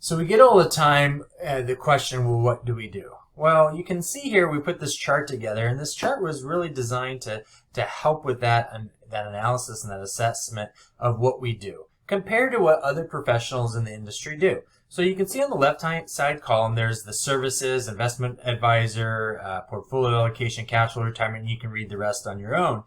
So we get all the time the question, well, what do we do? Well, you can see here we put this chart together, and this chart was really designed to help with that analysis and that assessment of what we do compared to what other professionals in the industry do. So you can see on the left side column, there's the services, investment advisor, portfolio allocation, cash flow, retirement. You can read the rest on your own.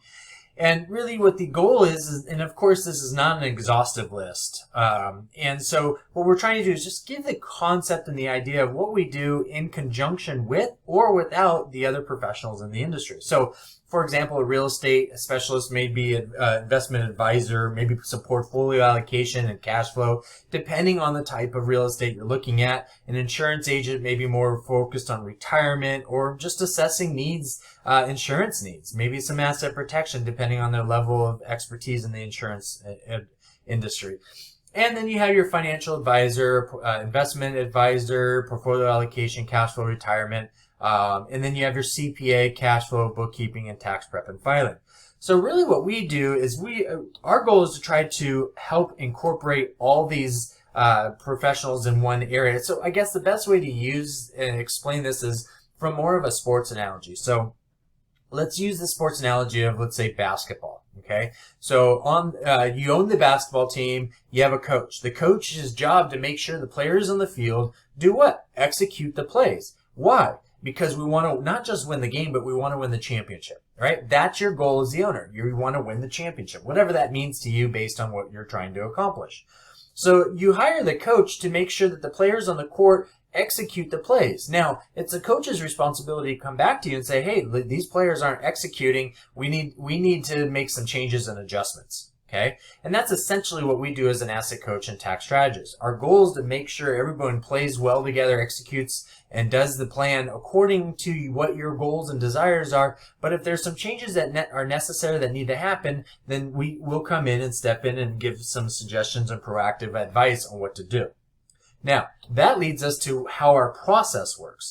And really what the goal is, and of course this is not an exhaustive list, and so what we're trying to do is just give the concept and the idea of what we do in conjunction with or without the other professionals in the industry. So for example, a real estate specialist may be an investment advisor, maybe some portfolio allocation and cash flow, depending on the type of real estate you're looking at. An insurance agent may be more focused on retirement or just assessing needs, insurance needs, maybe some asset protection, depending on their level of expertise in the insurance industry. And then you have your financial advisor, investment advisor, portfolio allocation, cash flow, retirement. And then you have your CPA, cash flow, bookkeeping, and tax prep and filing. So really what we do is our goal is to try to help incorporate all these professionals in one area. So I guess the best way to use and explain this is from more of a sports analogy. So let's use the sports analogy of, let's say, basketball. Okay, so you own the basketball team, you have a coach. The coach's job to make sure the players on the field do what? Execute the plays. Why? Because we want to not just win the game, but we want to win the championship, right? That's your goal as the owner. You want to win the championship, whatever that means to you based on what you're trying to accomplish. So you hire the coach to make sure that the players on the court execute the plays. Now, it's the coach's responsibility to come back to you and say, hey, these players aren't executing. We need to make some changes and adjustments. Okay, and that's essentially what we do as an asset coach and tax strategist. Our goal is to make sure everyone plays well together, executes, and does the plan according to what your goals and desires are. But if there's some changes that are necessary that need to happen, then we will come in and step in and give some suggestions and proactive advice on what to do. Now, that leads us to how our process works.